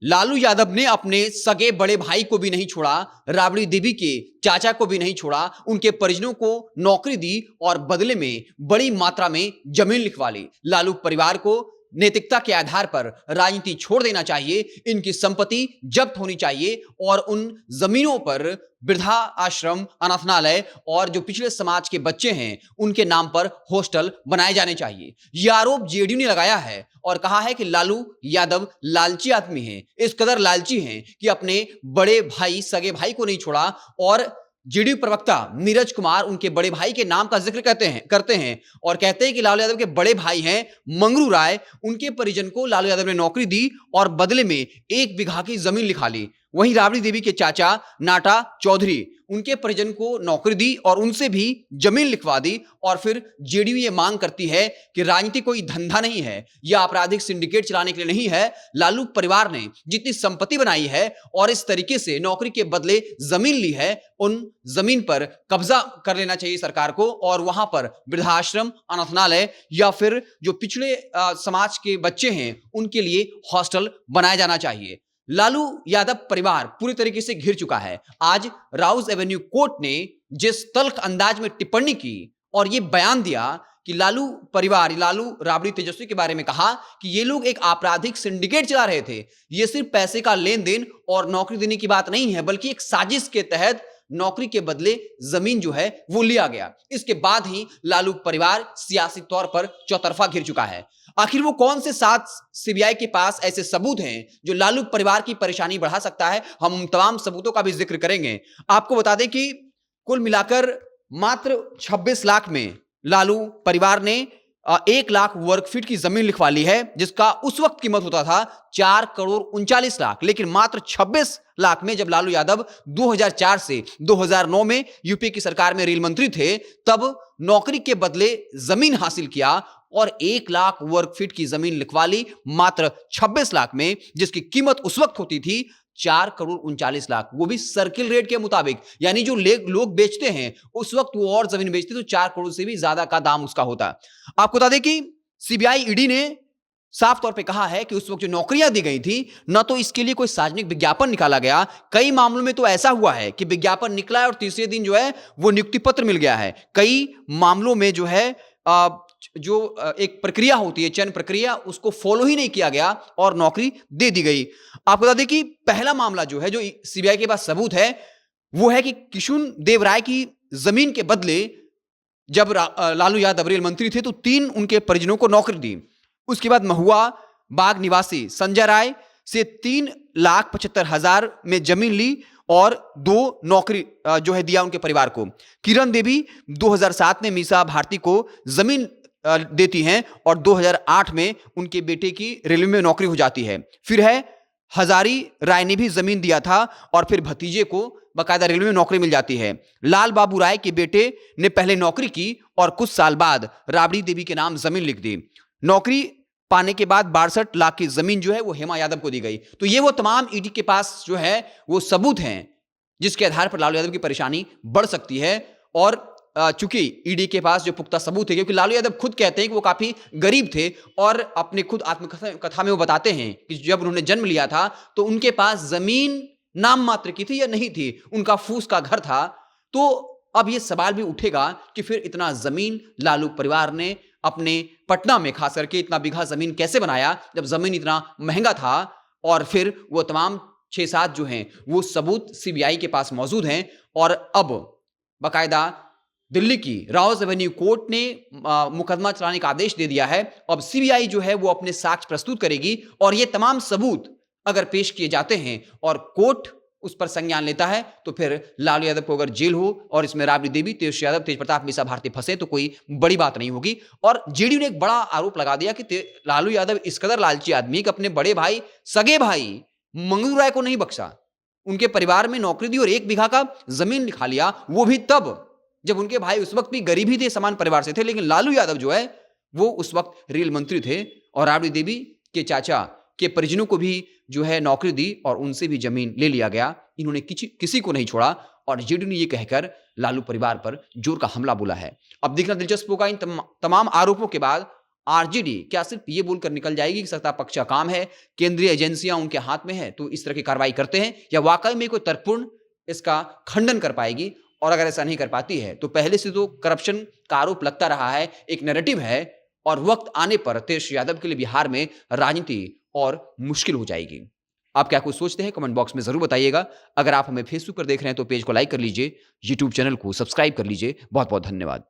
लालू यादव ने अपने सगे बड़े भाई को भी नहीं छोड़ा, राबड़ी देवी के चाचा को भी नहीं छोड़ा, उनके परिजनों को नौकरी दी और बदले में बड़ी मात्रा में जमीन लिखवा ली। लालू परिवार को नैतिकता के आधार पर राजनीति छोड़ देना चाहिए, इनकी संपत्ति जब्त होनी चाहिए और उन जमीनों पर वृद्धा आश्रम, अनाथालय और जो पिछड़े समाज के बच्चे हैं उनके नाम पर हॉस्टल बनाए जाने चाहिए। यह आरोप जेडीयू ने लगाया है और कहा है कि लालू यादव लालची आदमी हैं, इस कदर लालची हैं कि अपने बड़े भाई, सगे भाई को नहीं छोड़ा। और जेडीयू प्रवक्ता नीरज कुमार उनके बड़े भाई के नाम का जिक्र करते हैं और कहते हैं कि लालू यादव के बड़े भाई हैं मंगरू राय, उनके परिजन को लालू यादव ने नौकरी दी और बदले में 1 बीघा की जमीन लिखा ली। वहीं राबड़ी देवी के चाचा नाटा चौधरी, उनके परिजन को नौकरी दी और उनसे भी जमीन लिखवा दी। और फिर जेडीयू ये मांग करती है कि राजनीति कोई धंधा नहीं है या आपराधिक सिंडिकेट चलाने के लिए नहीं है। लालू परिवार ने जितनी संपत्ति बनाई है और इस तरीके से नौकरी के बदले जमीन ली है, उन जमीन पर कब्जा कर लेना चाहिए सरकार को और वहां पर वृद्धाश्रम, अनाथालय या फिर जो पिछड़े समाज के बच्चे हैं उनके लिए हॉस्टल बनाया जाना चाहिए। लालू यादव परिवार पूरी तरीके से घिर चुका है। आज राउज एवेन्यू कोर्ट ने जिस तल्ख अंदाज में टिप्पणी की और यह बयान दिया कि लालू परिवार, लालू राबड़ी तेजस्वी के बारे में कहा कि ये लोग एक आपराधिक सिंडिकेट चला रहे थे, ये सिर्फ पैसे का लेन देन और नौकरी देने की बात नहीं है, बल्कि एक साजिश के तहत नौकरी के बदले जमीन जो है वो लिया गया। इसके बाद ही लालू परिवार सियासी तौर पर चौतरफा घिर चुका है। आखिर वो कौन से 7 सीबीआई के पास ऐसे सबूत हैं जो लालू परिवार की परेशानी बढ़ा सकता है? हम तमाम सबूतों का भी जिक्र करेंगे। आपको बता दें कि कुल मिलाकर मात्र 26 लाख में लालू परिवार ने 1 लाख वर्ग फीट की जमीन लिखवा ली है, जिसका उस वक्त कीमत होता था 4 करोड़ 39 लाख। लेकिन मात्र 26 लाख में जब लालू यादव 2004 से 2009 में यूपी की सरकार में रेल मंत्री थे, तब नौकरी के बदले जमीन हासिल किया और 1 लाख वर्ग फीट की जमीन लिखवा ली मात्र 26 लाख में, जिसकी कीमत उस वक्त होती थी 4 करोड़ 39 लाख, वो भी सर्किल रेट के मुताबिक। यानी जो लोग बेचते हैं उस वक्त वो और जमीन बेचते तो 4 करोड़ से भी ज्यादा का दाम उसका होता। आपको बता दें कि सीबीआई ईडी ने साफ तौर पे कहा है कि उस वक्त जो नौकरियां दी गई थी, न तो इसके लिए कोई सार्वजनिक विज्ञापन निकाला गया, कई मामलों में तो ऐसा हुआ है कि विज्ञापन निकला है और तीसरे दिन जो है वो नियुक्ति पत्र मिल गया है। कई मामलों में जो है जो एक प्रक्रिया होती है, चयन प्रक्रिया, उसको फॉलो ही नहीं किया गया और नौकरी दे दी गई। आपको बता दें कि पहला मामला जो है, जो सीबीआई के पास सबूत है, वो है कि किशुन देव राय की जमीन के बदले जब लालू यादव रेल मंत्री थे तो 3 उनके परिजनों को नौकरी दी। उसके बाद महुआ बाग निवासी संजय राय से 3,75,000 में जमीन ली और 2 नौकरी जो है दिया उनके परिवार को। किरण देवी 2007 में मीसा भारती को जमीन देती हैं और 2008 में उनके बेटे की रेलवे में नौकरी हो जाती है। फिर है हजारी राय ने भी जमीन दिया था और फिर भतीजे को बाकायदा रेलवे में नौकरी मिल जाती है। लाल बाबू राय के बेटे ने पहले नौकरी की और कुछ साल बाद राबड़ी देवी के नाम जमीन लिख दी। नौकरी पाने के बाद 62 लाख की जमीन जो है वो हेमा यादव को दी गई। तो ये वो तमाम ईडी के पास जो है वो सबूत हैं जिसके आधार पर लालू यादव की परेशानी बढ़ सकती है। और चूंकि ईडी के पास जो पुख्ता सबूत है, क्योंकि लालू यादव खुद कहते हैं कि वो काफी गरीब थे और अपने खुद आत्मकथा में वो बताते हैं कि जब उन्होंने जन्म लिया था तो उनके पास जमीन नाम मात्र की थी या नहीं थी, उनका फूस का घर था। तो अब ये सवाल भी उठेगा कि फिर इतना जमीन लालू परिवार ने अपने पटना में खास करके इतना बीघा जमीन कैसे बनाया जब जमीन इतना महंगा था? और फिर वो तमाम 6-7 जो हैं वो सबूत सीबीआई के पास मौजूद हैं और अब बाकायदा दिल्ली की राउज एवेन्यू कोर्ट ने मुकदमा चलाने का आदेश दे दिया है। अब सीबीआई जो है वो अपने साक्ष्य प्रस्तुत करेगी और ये तमाम सबूत अगर पेश किए जाते हैं और कोर्ट उस पर संज्ञान लेता है तो फिर लालू यादव को अगर जेल हो और इसमें राबड़ी देवी, तेज यादव, तेज प्रताप, मीसा भारती फंसे तो कोई बड़ी बात नहीं होगी। और जेडीयू ने एक बड़ा आरोप लगा दिया कि लालू यादव इस कदर लालची आदमी कि अपने बड़े भाई, सगे भाई मंगरू राय को नहीं बख्शा, उनके परिवार में नौकरी दी और 1 बीघा का जमीन लिखा लिया, वो भी तब जब उनके भाई उस वक्त भी गरीब ही थे, समान परिवार से थे। लेकिन लालू यादव जो है वो उस वक्त रेल मंत्री थे और राबड़ी देवी के चाचा के परिजनों को भी जो है नौकरी दी और उनसे भी जमीन ले लिया गया। इन्होंने किसी को नहीं छोड़ा और जेडीयू ने ये कहकर लालू परिवार पर जोर का हमला बोला है। अब देखना दिलचस्प होगा इन तमाम आरोपों के बाद आरजेडी क्या सिर्फ ये बोलकर निकल जाएगी कि सत्ता पक्ष का काम है, केंद्रीय एजेंसियां उनके हाथ में है तो इस तरह की कार्रवाई करते हैं, या वाकई में कोई तर्कपूर्ण इसका खंडन कर पाएगी? और अगर ऐसा नहीं कर पाती है तो पहले से तो करप्शन का आरोप लगता रहा है, एक नैरेटिव है, और वक्त आने पर तेजस्वी यादव के लिए बिहार में राजनीति और मुश्किल हो जाएगी। आप क्या कुछ सोचते हैं कमेंट बॉक्स में जरूर बताइएगा। अगर आप हमें फेसबुक पर देख रहे हैं तो पेज को लाइक कर लीजिए, यूट्यूब चैनल को सब्सक्राइब कर लीजिए। बहुत बहुत धन्यवाद।